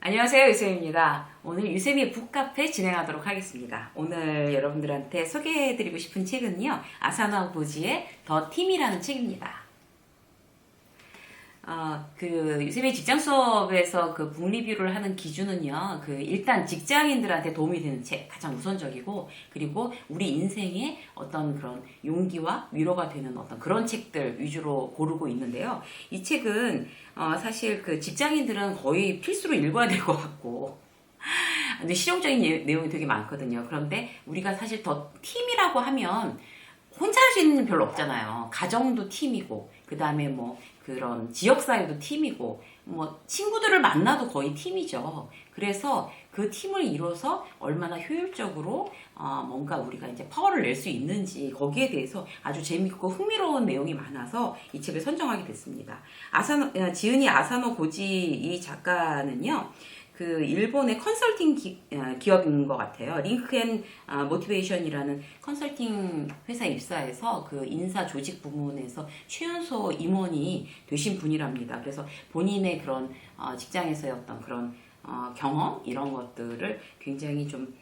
안녕하세요, 유쌤입니다. 오늘 유쌤의 북카페 진행하도록 하겠습니다. 오늘 여러분들한테 소개해드리고 싶은 책은요, 아사노 고지의 더 팀이라는 책입니다. 유쌤의 직장 수업에서 그 북 리뷰를 하는 기준은요, 일단 직장인들한테 도움이 되는 책, 가장 우선적이고, 그리고 우리 인생에 어떤 그런 용기와 위로가 되는 어떤 그런 책들 위주로 고르고 있는데요. 이 책은, 사실 그 직장인들은 거의 필수로 읽어야 될 것 같고, 근데 실용적인 내용이 되게 많거든요. 그런데 우리가 사실 더 팀이라고 하면 혼자 할 수 있는 일 별로 없잖아요. 가정도 팀이고, 그 다음에 뭐 그런 지역사회도 팀이고, 뭐 친구들을 만나도 거의 팀이죠. 그래서 그 팀을 이뤄서 얼마나 효율적으로 뭔가 우리가 이제 파워를 낼 수 있는지 거기에 대해서 아주 재밌고 흥미로운 내용이 많아서 이 책을 선정하게 됐습니다. 지은이 아사노 고지 이 작가는요. 그 일본의 컨설팅 기업인 것 같아요. 링크앤 모티베이션이라는 컨설팅 회사에 입사해서 그 인사 조직 부문에서 최연소 임원이 되신 분이랍니다. 그래서 본인의 그런 직장에서의 어떤 그런 경험 이런 것들을 굉장히 좀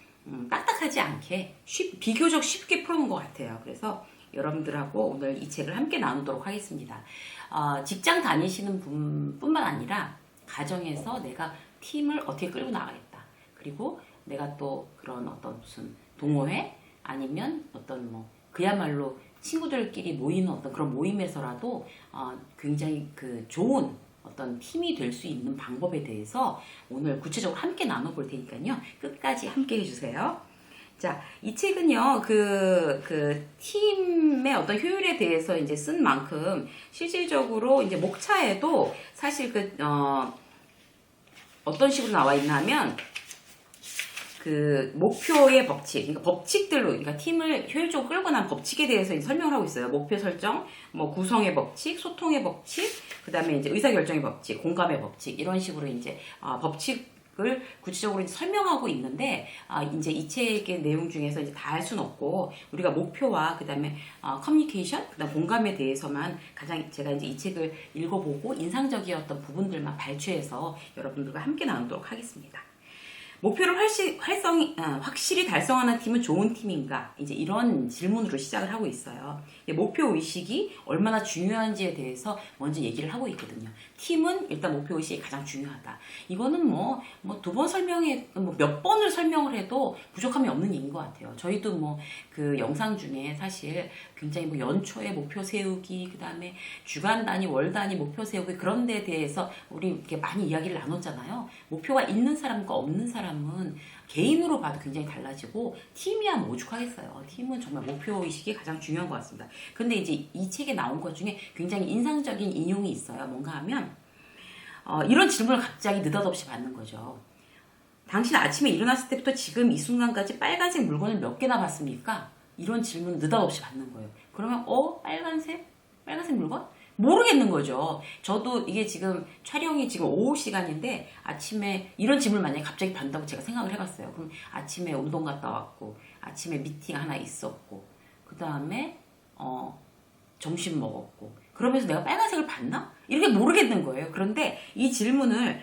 딱딱하지 않게 비교적 쉽게 풀어놓은 것 같아요. 그래서 여러분들하고 오늘 이 책을 함께 나누도록 하겠습니다. 직장 다니시는 분뿐만 아니라 가정에서 내가 팀을 어떻게 끌고 나가겠다. 그리고 내가 또 그런 어떤 무슨 동호회 아니면 어떤 뭐 그야말로 친구들끼리 모이는 어떤 그런 모임에서라도 굉장히 그 좋은 어떤 팀이 될 수 있는 방법에 대해서 오늘 구체적으로 함께 나눠볼 테니까요. 끝까지 함께 해주세요. 자, 이 책은요, 팀의 어떤 효율에 대해서 이제 쓴 만큼 실질적으로 이제 목차에도 사실 어떤 식으로 나와 있냐면 그 목표의 법칙, 그러니까 법칙들로, 그러니까 팀을 효율적으로 끌고 난 법칙에 대해서 설명을 하고 있어요. 목표 설정, 뭐 구성의 법칙, 소통의 법칙, 그 다음에 이제 의사결정의 법칙, 공감의 법칙 이런 식으로 이제 법칙을 구체적으로 이제 설명하고 있는데 이제 이 책의 내용 중에서 이제 다 할 수는 없고 우리가 목표와 그 다음에 커뮤니케이션, 그 다음 공감에 대해서만 가장 제가 이제 이 책을 읽어보고 인상적이었던 부분들만 발췌해서 여러분들과 함께 나누도록 하겠습니다. 목표를 확실히 달성하는 팀은 좋은 팀인가? 이제 이런 질문으로 시작을 하고 있어요. 목표 의식이 얼마나 중요한지에 대해서 먼저 얘기를 하고 있거든요. 팀은 일단 목표 의식이 가장 중요하다. 이거는 두 번 몇 번을 설명을 해도 부족함이 없는 얘기인 것 같아요. 저희도 그 영상 중에 사실 굉장히 연초에 목표 세우기, 그 다음에 주간 단위, 월 단위 목표 세우기 그런 데에 대해서 우리 이렇게 많이 이야기를 나눴잖아요. 목표가 있는 사람과 없는 사람은 개인으로 봐도 굉장히 달라지고 팀이야 오죽하겠어요. 팀은 정말 목표의식이 가장 중요한 것 같습니다. 근데 이제 이 책에 나온 것 중에 굉장히 인상적인 인용이 있어요. 뭔가 하면 이런 질문을 갑자기 느닷없이 받는 거죠. 당신 아침에 일어났을 때부터 지금 이 순간까지 빨간색 물건을 몇 개나 봤습니까? 이런 질문을 느닷없이 받는 거예요. 그러면 빨간색 물건? 모르겠는 거죠. 저도 이게 지금 촬영이 지금 오후 시간인데 아침에 이런 질문을 만약에 갑자기 받는다고 제가 생각을 해봤어요. 그럼 아침에 운동 갔다 왔고 아침에 미팅 하나 있었고 그 다음에 점심 먹었고 그러면서 내가 빨간색을 봤나? 이렇게 모르겠는 거예요. 그런데 이 질문을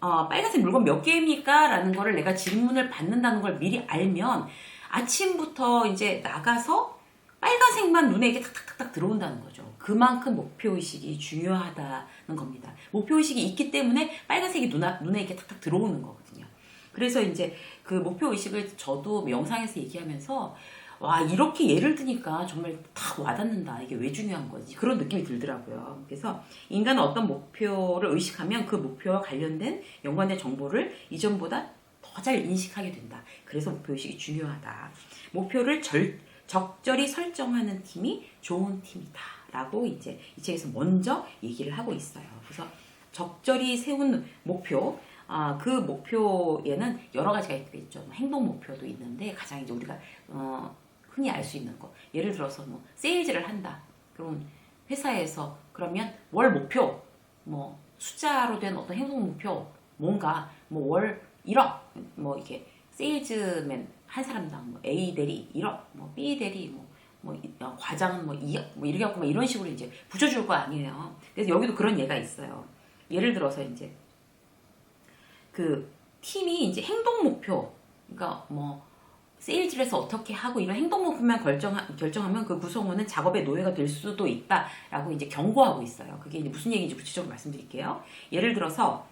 빨간색 물건 몇 개입니까? 라는 거를 내가 질문을 받는다는 걸 미리 알면 아침부터 이제 나가서 빨간색만 눈에 이렇게 탁탁탁탁 들어온다는 거죠. 그만큼 목표의식이 중요하다는 겁니다. 목표의식이 있기 때문에 빨간색이 눈에 이렇게 탁탁 들어오는 거거든요. 그래서 이제 그 목표의식을 저도 영상에서 얘기하면서 와, 이렇게 예를 드니까 정말 다 와닿는다. 이게 왜 중요한 거지? 그런 느낌이 들더라고요. 그래서 인간은 어떤 목표를 의식하면 그 목표와 관련된 연관된 정보를 이전보다 더 잘 인식하게 된다. 그래서 목표의식이 중요하다. 목표를 적절히 설정하는 팀이 좋은 팀이다. 라고 이제 이 책에서 먼저 얘기를 하고 있어요. 그래서 적절히 세운 목표, 그 목표에는 여러 가지가 있겠죠. 행동 목표도 있는데 가장 이제 우리가 흔히 알 수 있는 거. 예를 들어서 세일즈를 한다. 그럼 회사에서 그러면 월 목표, 숫자로 된 어떤 행동 목표, 뭔가 월 1억, 이게 세일즈맨 한 사람당 A 대리 1억, B 대리 과장은 2억, 이렇게 갖고 이런 식으로 이제 붙여줄 거 아니에요. 그래서 여기도 그런 예가 있어요. 예를 들어서 이제 팀이 이제 행동 목표, 그러니까 뭐 세일즈를 해서 어떻게 하고 이런 행동 목표만 결정하면 그 구성원은 작업의 노예가 될 수도 있다라고 이제 경고하고 있어요. 그게 이제 무슨 얘기인지 구체적으로 말씀드릴게요. 예를 들어서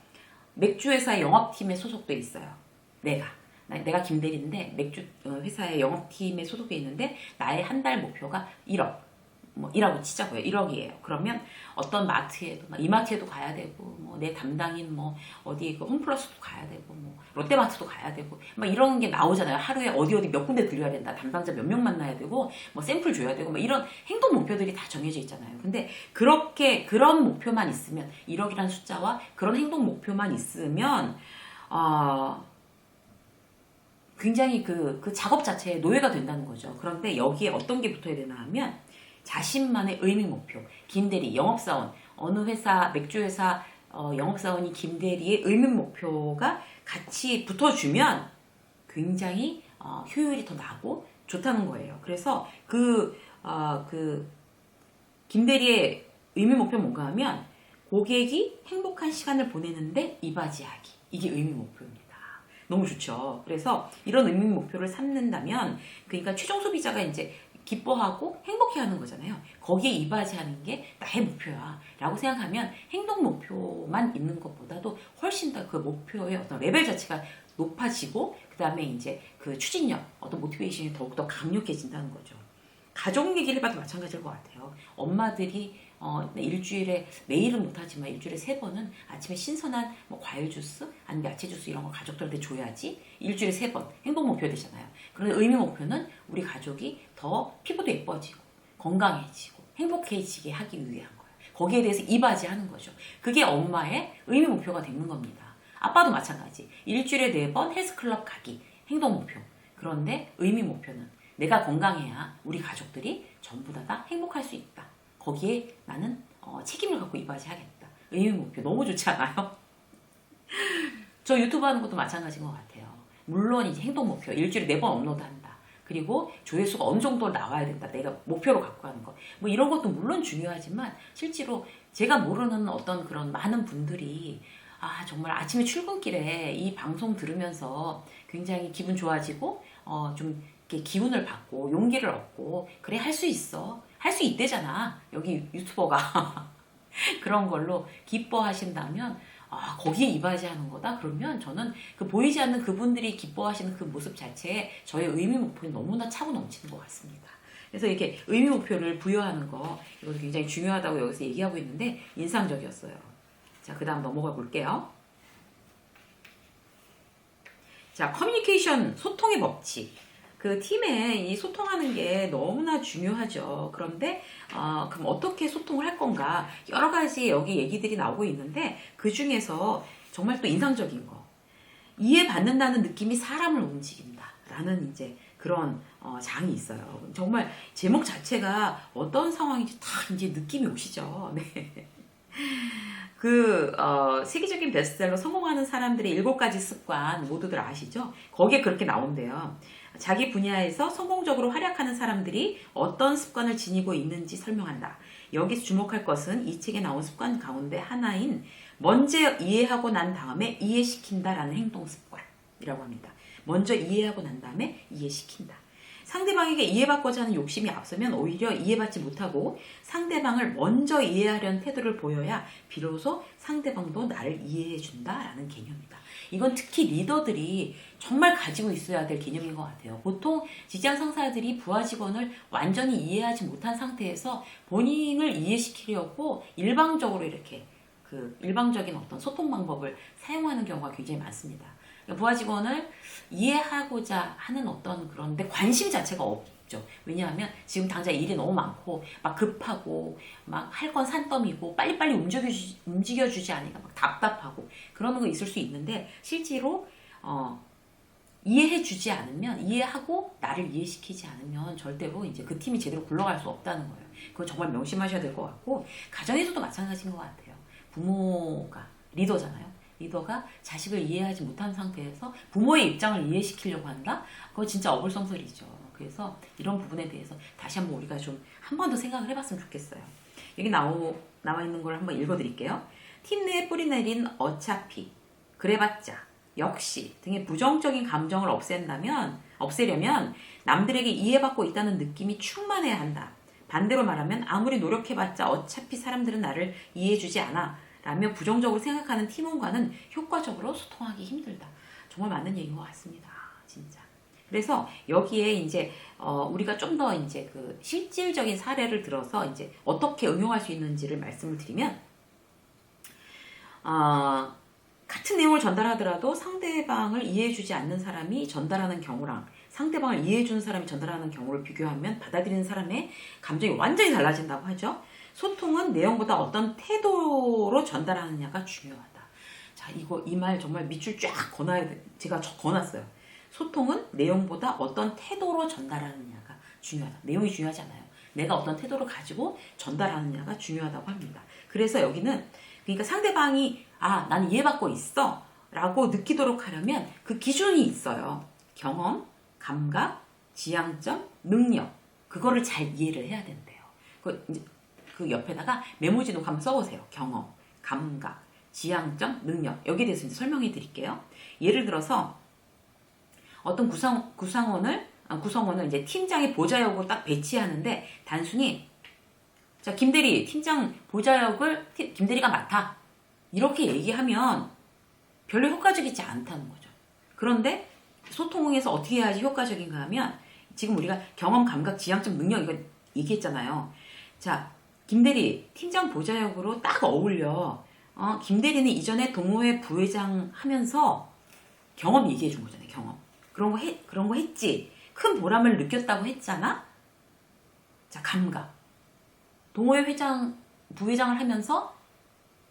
맥주회사 영업팀에 소속돼 있어요. 내가 김대리인데 맥주 회사의 영업팀에 소속돼 있는데 나의 한 달 목표가 1억. 뭐 1라고 치자고요. 1억이에요. 그러면 어떤 마트에도 이마트에도 가야 되고 뭐 내 담당인 뭐 어디 그 홈플러스도 가야 되고 뭐 롯데마트도 가야 되고 막 이런 게 나오잖아요. 하루에 어디 몇 군데 들려야 된다. 담당자 몇 명 만나야 되고 뭐 샘플 줘야 되고 뭐 이런 행동 목표들이 다 정해져 있잖아요. 근데 그런 목표만 있으면 1억이라는 숫자와 그런 행동 목표만 있으면 굉장히 그 작업 자체에 노예가 된다는 거죠. 그런데 여기에 어떤 게 붙어야 되나 하면 자신만의 의미 목표, 김대리, 영업사원, 어느 회사, 맥주회사 영업사원이 김대리의 의미 목표가 같이 붙어주면 굉장히 효율이 더 나고 좋다는 거예요. 그래서 그 김대리의 의미 목표는 뭔가 하면 고객이 행복한 시간을 보내는데 이바지하기. 이게 의미 목표입니다. 너무 좋죠. 그래서 이런 의미 목표를 삼는다면 그러니까 최종 소비자가 이제 기뻐하고 행복해하는 거잖아요. 거기에 이바지하는 게 나의 목표야 라고 생각하면 행동 목표만 있는 것보다도 훨씬 더 그 목표의 어떤 레벨 자체가 높아지고 그 다음에 이제 그 추진력, 어떤 모티베이션이 더욱더 강력해진다는 거죠. 가족 얘기를 해봐도 마찬가지일 것 같아요. 엄마들이 일주일에 매일은 못하지만 일주일에 3번은 아침에 신선한 뭐 과일 주스 아니면 야채 주스 이런 거 가족들한테 줘야지 일주일에 3번 행복 목표 되잖아요. 그런데 의미 목표는 우리 가족이 더 피부도 예뻐지고 건강해지고 행복해지게 하기 위한 거예요. 거기에 대해서 이바지하는 거죠. 그게 엄마의 의미 목표가 되는 겁니다. 아빠도 마찬가지. 일주일에 4번 헬스클럽 가기 행동 목표. 그런데 의미 목표는 내가 건강해야 우리 가족들이 전부 다 행복할 수 있다. 거기에 나는 책임을 갖고 이바지하겠다. 의미 목표 너무 좋지 않아요? 저 유튜브 하는 것도 마찬가지인 것 같아요. 물론 이제 행동 목표 일주일에 4번 업로드한다. 그리고 조회수가 어느 정도 나와야 된다. 내가 목표로 갖고 가는 거. 뭐 이런 것도 물론 중요하지만 실제로 제가 모르는 어떤 그런 많은 분들이 정말 아침에 출근길에 이 방송 들으면서 굉장히 기분 좋아지고 좀 이렇게 기운을 받고 용기를 얻고 그래 할 수 있어. 할 수 있대잖아. 여기 유튜버가. 그런 걸로 기뻐하신다면 거기에 이바지하는 거다? 그러면 저는 그 보이지 않는 그분들이 기뻐하시는 그 모습 자체에 저의 의미 목표는 너무나 차고 넘치는 것 같습니다. 그래서 이렇게 의미 목표를 부여하는 거 이것도 굉장히 중요하다고 여기서 얘기하고 있는데 인상적이었어요. 자, 그 다음 넘어가 볼게요. 자, 커뮤니케이션, 소통의 법칙. 그 팀에 이 소통하는 게 너무나 중요하죠. 그런데 그럼 어떻게 소통을 할 건가? 여러 가지 여기 얘기들이 나오고 있는데 그 중에서 정말 또 인상적인 거. 이해받는다는 느낌이 사람을 움직인다. 라는 이제 그런 장이 있어요. 정말 제목 자체가 어떤 상황인지 다 이제 느낌이 오시죠. 네. 세계적인 베스트셀러 성공하는 사람들의 7가지 습관 모두들 아시죠? 거기에 그렇게 나온대요. 자기 분야에서 성공적으로 활약하는 사람들이 어떤 습관을 지니고 있는지 설명한다. 여기서 주목할 것은 이 책에 나온 습관 가운데 하나인 먼저 이해하고 난 다음에 이해시킨다라는 행동 습관이라고 합니다. 먼저 이해하고 난 다음에 이해시킨다. 상대방에게 이해받고자 하는 욕심이 앞서면 오히려 이해받지 못하고 상대방을 먼저 이해하려는 태도를 보여야 비로소 상대방도 나를 이해해준다라는 개념이다. 이건 특히 리더들이 정말 가지고 있어야 될 개념인 것 같아요. 보통 직장 상사들이 부하 직원을 완전히 이해하지 못한 상태에서 본인을 이해시키려고 일방적으로 이렇게 일방적인 어떤 소통 방법을 사용하는 경우가 굉장히 많습니다. 부하 직원을 이해하고자 하는 어떤 그런데 관심 자체가 없죠. 왜냐하면 지금 당장 일이 너무 많고 막 급하고 막 할 건 산더미고 빨리빨리 움직여주지 않으니까 막 답답하고 그러는 거 있을 수 있는데 실제로 이해해주지 않으면 이해하고 나를 이해시키지 않으면 절대로 이제 그 팀이 제대로 굴러갈 수 없다는 거예요. 그거 정말 명심하셔야 될 것 같고 가정에서도 마찬가지인 것 같아요. 부모가 리더잖아요. 리더가 자식을 이해하지 못한 상태에서 부모의 입장을 이해시키려고 한다? 그거 진짜 어불성설이죠. 그래서 이런 부분에 대해서 다시 한번 우리가 좀 한 번 더 생각을 해봤으면 좋겠어요. 여기 나와 있는 걸 한번 읽어드릴게요. 팀 내에 뿌리 내린 어차피 그래봤자 역시 등의 부정적인 감정을 없애려면 남들에게 이해받고 있다는 느낌이 충만해야 한다. 반대로 말하면 아무리 노력해봤자 어차피 사람들은 나를 이해해주지 않아 라며 부정적으로 생각하는 팀원과는 효과적으로 소통하기 힘들다. 정말 맞는 얘기인 것 같습니다. 진짜. 그래서 여기에 이제 우리가 좀 더 이제 그 실질적인 사례를 들어서 이제 어떻게 응용할 수 있는지를 말씀을 드리면 같은 내용을 전달하더라도 상대방을 이해해주지 않는 사람이 전달하는 경우랑 상대방을 이해해주는 사람이 전달하는 경우를 비교하면 받아들이는 사람의 감정이 완전히 달라진다고 하죠. 소통은 내용보다 어떤 태도로 전달하느냐가 중요하다. 자, 이 말 정말 밑줄 쫙 제가 거놨어요. 소통은 내용보다 어떤 태도로 전달하느냐가 중요하다. 내용이 중요하지 않아요. 내가 어떤 태도를 가지고 전달하느냐가 중요하다고 합니다. 그래서 여기는 그러니까 상대방이 난 이해받고 있어 라고 느끼도록 하려면 그 기준이 있어요. 경험, 감각, 지향점, 능력 그거를 잘 이해를 해야 된대요. 그 옆에다가 메모지도 한번 써보세요. 경험, 감각, 지향점, 능력 여기에 대해서 이제 설명해 드릴게요. 예를 들어서 어떤 구성원을 이제 팀장의 보좌역으로 딱 배치하는데 단순히 자, 김대리 팀장 보좌역을 김대리가 맡아 이렇게 얘기하면 별로 효과적이지 않다는 거죠. 그런데 소통에서 어떻게 해야지 효과적인가 하면 지금 우리가 경험, 감각, 지향점, 능력 이거 얘기했잖아요. 자, 김대리 팀장 보좌역으로 딱 어울려. 김대리는 이전에 동호회 부회장 하면서 경험 얘기해 준 거잖아요. 경험. 그런 거 했지. 큰 보람을 느꼈다고 했잖아. 자, 감각. 동호회 부회장을 하면서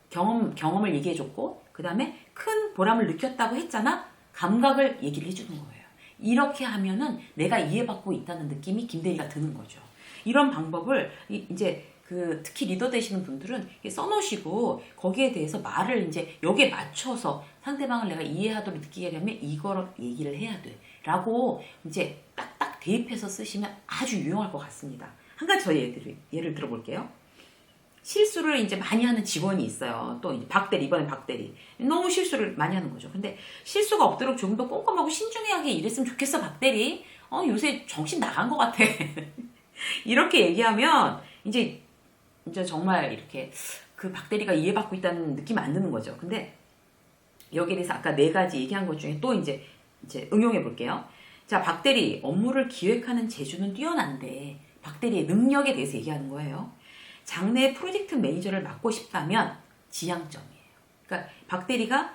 경험을 얘기해 줬고, 그 다음에 큰 보람을 느꼈다고 했잖아. 감각을 얘기를 해주는 거예요. 이렇게 하면은 내가 이해받고 있다는 느낌이 김대리가 드는 거죠. 이런 방법을 이제 특히 리더 되시는 분들은 써놓으시고 거기에 대해서 말을 이제 여기에 맞춰서 상대방을 내가 이해하도록 느끼게 하려면 이거를 얘기를 해야 돼 라고 이제 딱딱 대입해서 쓰시면 아주 유용할 것 같습니다. 한 가지 더 예를 들어볼게요. 실수를 이제 많이 하는 직원이 있어요. 또 이제 이번엔 박대리. 너무 실수를 많이 하는 거죠. 근데 실수가 없도록 조금 더 꼼꼼하고 신중하게 일했으면 좋겠어, 박대리. 요새 정신 나간 것 같아. 이렇게 얘기하면 이제 정말 이렇게 그 박대리가 이해받고 있다는 느낌 안 드는 거죠. 근데 여기에 대해서 아까 4가지 얘기한 것 중에 또 이제 응용해 볼게요. 자, 박대리 업무를 기획하는 재주는 뛰어난데 박대리의 능력에 대해서 얘기하는 거예요. 장래 프로젝트 매니저를 맡고 싶다면 지향점이에요. 그러니까 박대리가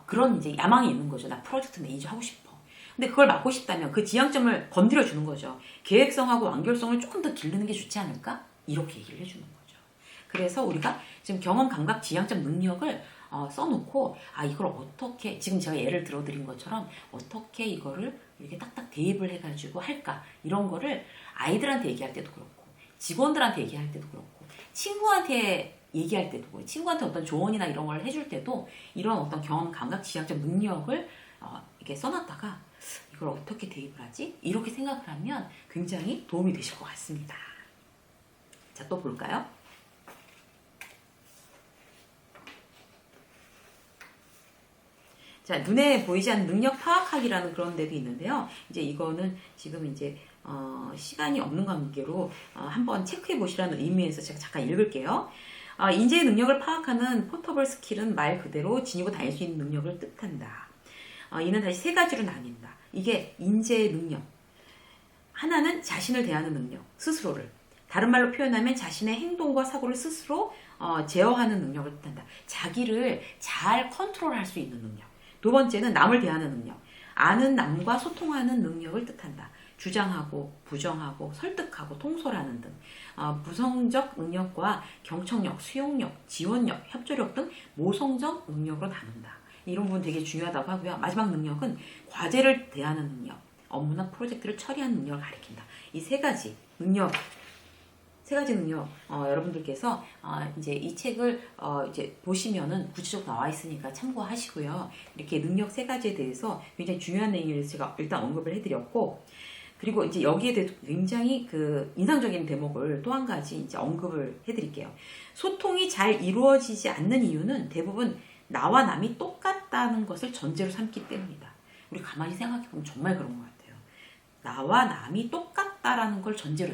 그런 이제 야망이 있는 거죠. 나 프로젝트 매니저 하고 싶어. 근데 그걸 맡고 싶다면 그 지향점을 건드려 주는 거죠. 계획성하고 완결성을 조금 더 기르는 게 좋지 않을까? 이렇게 얘기를 해주는 거죠. 그래서 우리가 지금 경험, 감각, 지향점, 능력을 써놓고 이걸 어떻게 지금 제가 예를 들어드린 것처럼 어떻게 이거를 이렇게 딱딱 대입을 해가지고 할까? 이런 거를 아이들한테 얘기할 때도 그렇고 직원들한테 얘기할 때도 그렇고 친구한테 얘기할 때도 그렇고 친구한테 어떤 조언이나 이런 걸 해줄 때도 이런 어떤 경험, 감각, 지향점, 능력을 이렇게 써놨다가 이걸 어떻게 대입을 하지? 이렇게 생각을 하면 굉장히 도움이 되실 것 같습니다. 자, 또 볼까요? 자, 눈에 보이지 않는 능력 파악하기라는 그런 데도 있는데요. 이제 이거는 지금 이제 시간이 없는 관계로 한번 체크해 보시라는 의미에서 제가 잠깐 읽을게요. 인재의 능력을 파악하는 포터블 스킬은 말 그대로 지니고 다닐 수 있는 능력을 뜻한다. 이는 다시 3가지로 나뉜다. 이게 인재의 능력. 하나는 자신을 대하는 능력, 스스로를. 다른 말로 표현하면 자신의 행동과 사고를 스스로 제어하는 능력을 뜻한다. 자기를 잘 컨트롤할 수 있는 능력. 2번째는 남을 대하는 능력. 아는 남과 소통하는 능력을 뜻한다. 주장하고 부정하고 설득하고 통솔하는 등 부성적 능력과 경청력, 수용력, 지원력, 협조력 등 모성적 능력으로 나눈다. 이런 부분 되게 중요하다고 하고요. 마지막 능력은 과제를 대하는 능력, 업무나 프로젝트를 처리하는 능력을 가리킨다. 이 3가지 능력 여러분들께서 이제 이 책을 이제 보시면은 구체적으로 나와 있으니까 참고하시고요. 이렇게 능력 3가지에 대해서 굉장히 중요한 내용을 제가 일단 언급을 해드렸고, 그리고 이제 여기에 대해서 굉장히 그 인상적인 대목을 또 한 가지 이제 언급을 해드릴게요. 소통이 잘 이루어지지 않는 이유는 대부분 나와 남이 똑같다 똑같다는 것을 전제로 삼기 때문이다. 우리 가만히 생각해보면 정말 그런 것 같아요. 나와 남이 똑같다라는 걸 전제로,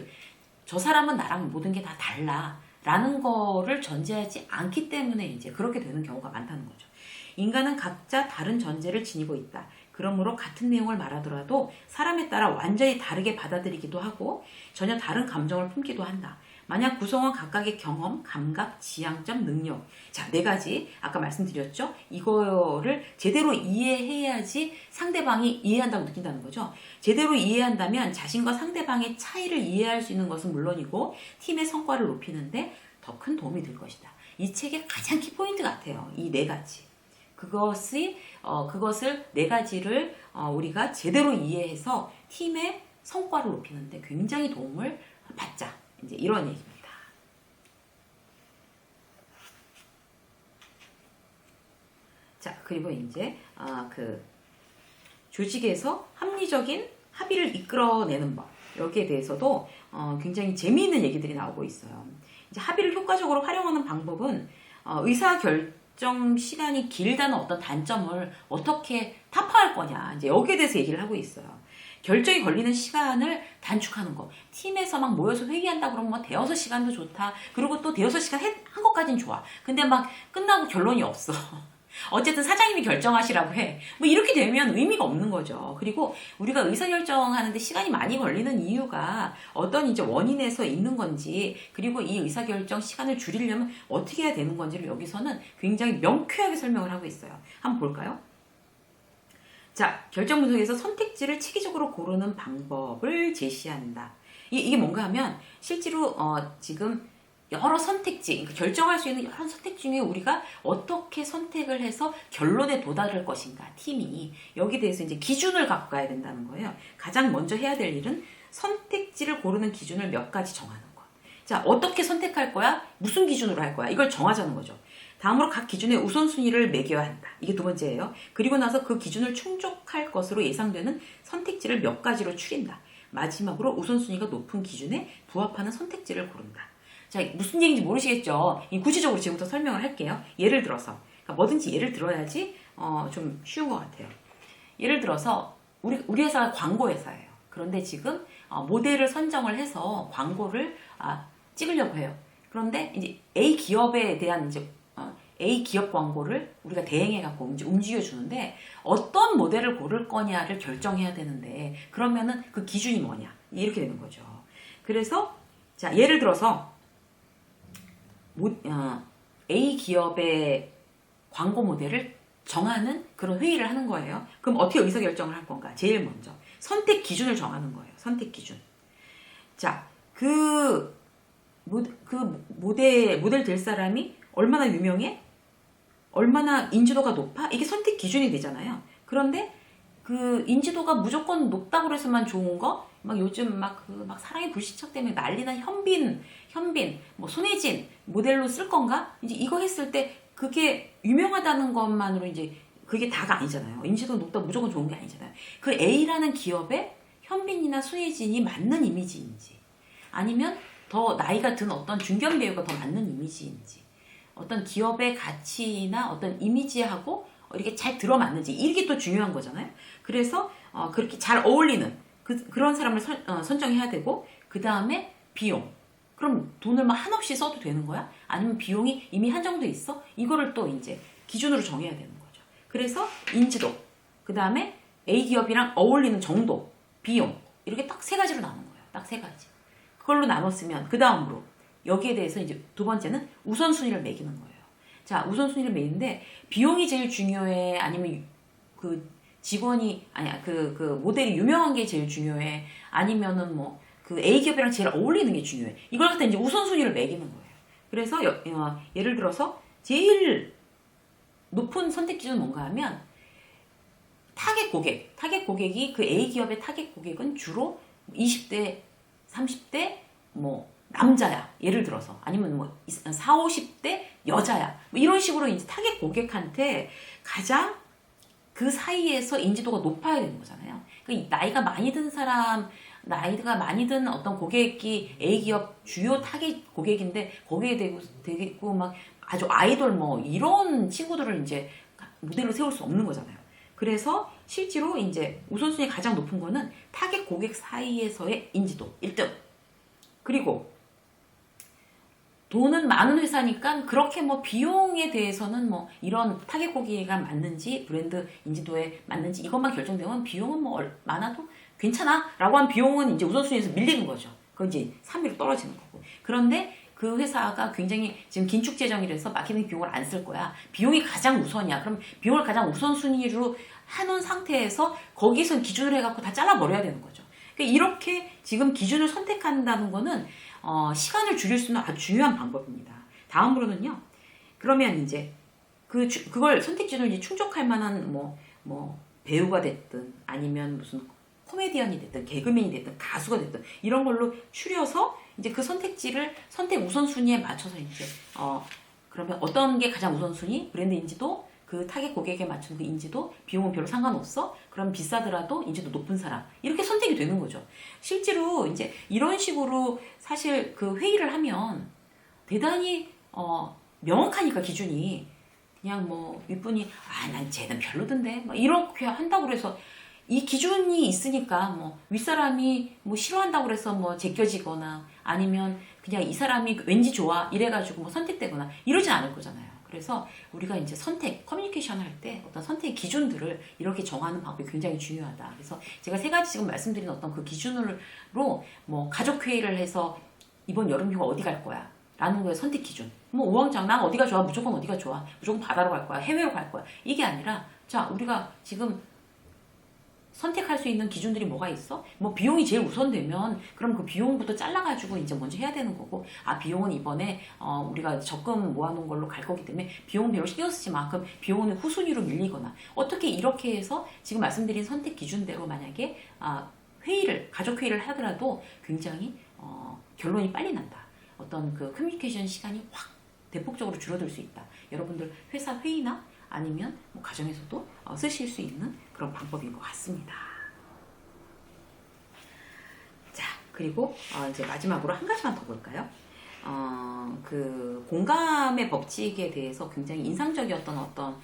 저 사람은 나랑 모든 게 다 달라 라는 거를 전제하지 않기 때문에 이제 그렇게 되는 경우가 많다는 거죠. 인간은 각자 다른 전제를 지니고 있다. 그러므로 같은 내용을 말하더라도 사람에 따라 완전히 다르게 받아들이기도 하고 전혀 다른 감정을 품기도 한다. 만약 구성원 각각의 경험, 감각, 지향점, 능력. 자, 네 가지 아까 말씀드렸죠? 이거를 제대로 이해해야지 상대방이 이해한다고 느낀다는 거죠. 제대로 이해한다면 자신과 상대방의 차이를 이해할 수 있는 것은 물론이고 팀의 성과를 높이는데 더 큰 도움이 될 것이다. 이 책의 가장 키포인트 같아요. 이 네 가지. 그것을 네 가지를 우리가 제대로 이해해서 팀의 성과를 높이는데 굉장히 도움을 받자. 이제 이런 얘기입니다. 자, 그리고 이제 그 조직에서 합리적인 합의를 이끌어내는 법. 여기에 대해서도 굉장히 재미있는 얘기들이 나오고 있어요. 이제 합의를 효과적으로 활용하는 방법은 의사결정 시간이 길다는 어떤 단점을 어떻게 타파할 거냐. 이제 여기에 대해서 얘기를 하고 있어요. 결정이 걸리는 시간을 단축하는 거. 팀에서 막 모여서 회의한다 그러면 뭐 대여섯 시간도 좋다. 그리고 또 대여섯 시간 한 것까진 좋아. 근데 막 끝나고 결론이 없어. 어쨌든 사장님이 결정하시라고 해. 뭐 이렇게 되면 의미가 없는 거죠. 그리고 우리가 의사결정하는데 시간이 많이 걸리는 이유가 어떤 이제 원인에서 있는 건지, 그리고 이 의사결정 시간을 줄이려면 어떻게 해야 되는 건지를 여기서는 굉장히 명쾌하게 설명을 하고 있어요. 한번 볼까요? 자, 결정 분석에서 선택지를 체계적으로 고르는 방법을 제시한다. 이게 뭔가 하면 실제로 지금 여러 선택지, 그러니까 결정할 수 있는 여러 선택 중에 우리가 어떻게 선택을 해서 결론에 도달할 것인가, 팀이. 여기에 대해서 이제 기준을 갖고 가야 된다는 거예요. 가장 먼저 해야 될 일은 선택지를 고르는 기준을 몇 가지 정하는 것. 자, 어떻게 선택할 거야? 무슨 기준으로 할 거야? 이걸 정하자는 거죠. 다음으로 각 기준의 우선순위를 매겨야 한다. 이게 두 번째예요. 그리고 나서 그 기준을 충족할 것으로 예상되는 선택지를 몇 가지로 추린다. 마지막으로 우선순위가 높은 기준에 부합하는 선택지를 고른다. 자, 무슨 얘기인지 모르시겠죠? 구체적으로 지금부터 설명을 할게요. 예를 들어서, 그러니까 뭐든지 예를 들어야지 좀 쉬운 것 같아요. 예를 들어서 우리 회사가 광고 회사예요. 그런데 지금 모델을 선정을 해서 광고를 찍으려고 해요. 그런데 이제 A 기업에 대한 이제 A 기업 광고를 우리가 대행해갖고 이제 움직여주는데 어떤 모델을 고를 거냐를 결정해야 되는데 그러면은 그 기준이 뭐냐 이렇게 되는 거죠. 그래서 자, 예를 들어서 A 기업의 광고 모델을 정하는 그런 회의를 하는 거예요. 그럼 어떻게 의사결정을 할 건가? 제일 먼저 선택 기준을 정하는 거예요. 선택 기준. 자, 그 모델 될 사람이 얼마나 유명해? 얼마나 인지도가 높아? 이게 선택 기준이 되잖아요. 그런데 그 인지도가 무조건 높다고 해서만 좋은 거? 막 요즘 막 사랑의 불시착 때문에 난리난 현빈, 뭐 손예진 모델로 쓸 건가? 이제 이거 했을 때 그게 유명하다는 것만으로 이제 그게 다가 아니잖아요. 인지도가 높다 무조건 좋은 게 아니잖아요. 그 A라는 기업에 현빈이나 손예진이 맞는 이미지인지 아니면 더 나이가 든 어떤 중견 배우가 더 맞는 이미지인지 어떤 기업의 가치나 어떤 이미지하고 이렇게 잘 들어맞는지 이게 또 중요한 거잖아요. 그래서 그렇게 잘 어울리는 그런 사람을 선정해야 되고 그 다음에 비용. 그럼 돈을 막 한없이 써도 되는 거야? 아니면 비용이 이미 한정돼 있어? 이거를 또 이제 기준으로 정해야 되는 거죠. 그래서 인지도, 그 다음에 A 기업이랑 어울리는 정도, 비용 이렇게 딱 세 가지로 나눈 거예요. 딱 세 가지. 그걸로 나눴으면 그 다음으로 여기에 대해서 이제 두 번째는 우선순위를 매기는 거예요. 자, 우선순위를 매기는데 비용이 제일 중요해? 아니면 그 직원이 아니야 그 모델이 유명한 게 제일 중요해? 아니면은 뭐 그 A 기업이랑 제일 어울리는 게 중요해? 이걸 갖다 이제 우선순위를 매기는 거예요. 그래서 예를 들어서 제일 높은 선택 기준은 뭔가 하면 타겟 고객이 그 A 기업의 타겟 고객은 주로 20대, 30대 뭐 남자야. 예를 들어서. 아니면 뭐 40, 50대 여자야. 뭐 이런 식으로 이제 타겟 고객한테 가장 그 사이에서 인지도가 높아야 되는 거잖아요. 그러니까 나이가 많이 든 어떤 고객이 A 기업 주요 타겟 고객인데 거기에 대고 막 아주 아이돌 뭐 이런 친구들을 이제 모델로 세울 수 없는 거잖아요. 그래서 실제로 이제 우선순위 가장 높은 거는 타겟 고객 사이에서의 인지도 1등. 그리고 돈은 많은 회사니까 그렇게 뭐 비용에 대해서는 뭐 이런 타겟 고객가 맞는지 브랜드 인지도에 맞는지 이것만 결정되면 비용은 뭐 많아도 괜찮아 라고 한 비용은 이제 우선순위에서 밀리는 거죠. 그건 이제 3위로 떨어지는 거고. 그런데 그 회사가 굉장히 지금 긴축 재정이라서 마케팅 비용을 안 쓸 거야. 비용이 가장 우선이야. 그럼 비용을 가장 우선순위로 해놓은 상태에서 거기서 기준을 해갖고 다 잘라버려야 되는 거죠. 그러니까 이렇게 지금 기준을 선택한다는 거는 시간을 줄일 수 있는 아주 중요한 방법입니다. 다음으로는요. 그러면 이제 그걸 선택 기준을 충족할 만한 뭐 배우가 됐든 아니면 무슨 코미디언이 됐든 개그맨이 됐든 가수가 됐든 이런 걸로 추려서 이제 그 선택지를 선택 우선순위에 맞춰서 이제 그러면 어떤 게 가장 우선순위? 브랜드 인지도, 그 타겟 고객에 맞춘 그 인지도, 비용은 별로 상관없어? 그럼 비싸더라도 인지도 높은 사람. 이렇게 선택이 되는 거죠. 실제로 이제 이런 식으로 사실 그 회의를 하면 대단히 명확하니까 기준이 그냥 뭐 윗분이 난 쟤는 별로던데 막 이렇게 한다고 그래서 이 기준이 있으니까 뭐 윗사람이 뭐 싫어한다고 그래서 뭐 제껴지거나 아니면 그냥 이 사람이 왠지 좋아 이래가지고 뭐 선택되거나 이러진 않을 거잖아요. 그래서 우리가 이제 선택, 커뮤니케이션 할 때 어떤 선택 기준들을 이렇게 정하는 방법이 굉장히 중요하다. 그래서 제가 3가지 지금 말씀드린 어떤 그 기준으로 뭐 가족 회의를 해서 이번 여름휴가 어디 갈 거야? 라는 거에 선택 기준. 뭐 우왕좌왕 난 어디가 좋아? 무조건 어디가 좋아? 무조건 바다로 갈 거야? 해외로 갈 거야? 이게 아니라 자 우리가 지금 선택할 수 있는 기준들이 뭐가 있어? 뭐 비용이 제일 우선되면 그럼 그 비용부터 잘라가지고 이제 먼저 해야 되는 거고 비용은 이번에 우리가 적금 모아놓은 걸로 갈 거기 때문에 비용 별로 신경 쓰지 마. 그럼 비용은 후순위로 밀리거나 어떻게 이렇게 해서 지금 말씀드린 선택 기준대로 만약에 가족 회의를 하더라도 굉장히 결론이 빨리 난다. 어떤 그 커뮤니케이션 시간이 확 대폭적으로 줄어들 수 있다. 여러분들 회사 회의나 아니면 뭐 가정에서도 쓰실 수 있는 그런 방법인 것 같습니다. 자, 그리고 이제 마지막으로 한 가지만 더 볼까요? 그 공감의 법칙에 대해서 굉장히 인상적이었던 어떤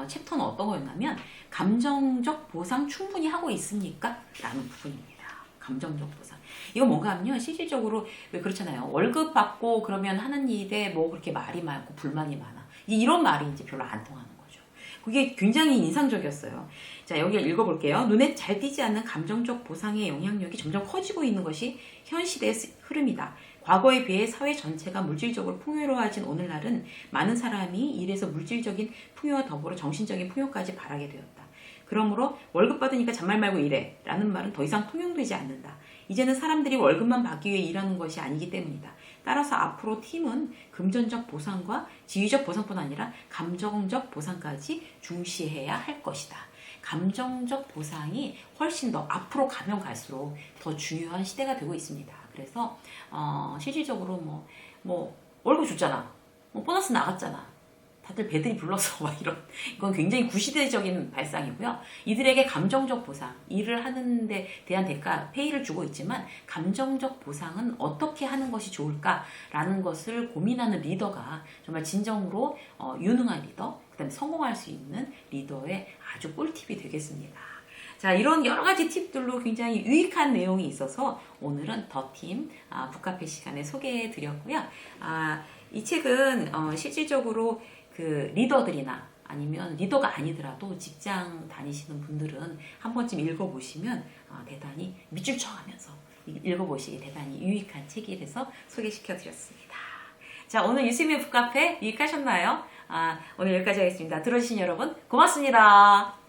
챕터는 어떤 거였냐면 감정적 보상 충분히 하고 있습니까? 라는 부분입니다. 감정적 보상. 이거 뭔가 하면요. 실질적으로 왜 그렇잖아요. 월급 받고 그러면 하는 일에 뭐 그렇게 말이 많고 불만이 많아. 이런 말이 이제 별로 안 통하는 거죠. 그게 굉장히 인상적이었어요. 자, 여기 읽어볼게요. 눈에 잘 띄지 않는 감정적 보상의 영향력이 점점 커지고 있는 것이 현 시대의 흐름이다. 과거에 비해 사회 전체가 물질적으로 풍요로워진 오늘날은 많은 사람이 일에서 물질적인 풍요와 더불어 정신적인 풍요까지 바라게 되었다. 그러므로 월급 받으니까 잔말 말고 일해 라는 말은 더 이상 통용되지 않는다. 이제는 사람들이 월급만 받기 위해 일하는 것이 아니기 때문이다. 따라서 앞으로 팀은 금전적 보상과 지위적 보상뿐 아니라 감정적 보상까지 중시해야 할 것이다. 감정적 보상이 훨씬 더 앞으로 가면 갈수록 더 중요한 시대가 되고 있습니다. 그래서 실질적으로 뭐 월급 줬잖아. 뭐 보너스 나갔잖아. 다들 배들이 불러서 막 이건 굉장히 구시대적인 발상이고요. 이들에게 감정적 보상, 일을 하는 데 대한 대가, 페이를 주고 있지만 감정적 보상은 어떻게 하는 것이 좋을까라는 것을 고민하는 리더가 정말 진정으로 유능한 리더, 그다음에 성공할 수 있는 리더의 아주 꿀팁이 되겠습니다. 자, 이런 여러 가지 팁들로 굉장히 유익한 내용이 있어서 오늘은 더팀 북카페 시간에 소개해 드렸고요. 이 책은 실질적으로 그 리더들이나 아니면 리더가 아니더라도 직장 다니시는 분들은 한 번쯤 읽어보시면 대단히 밑줄 쳐가면서 읽어보시기 대단히 유익한 책이라서 소개시켜 드렸습니다. 자, 오늘 유스미의 북카페 유익하셨나요? 오늘 여기까지 하겠습니다. 들어주신 여러분 고맙습니다.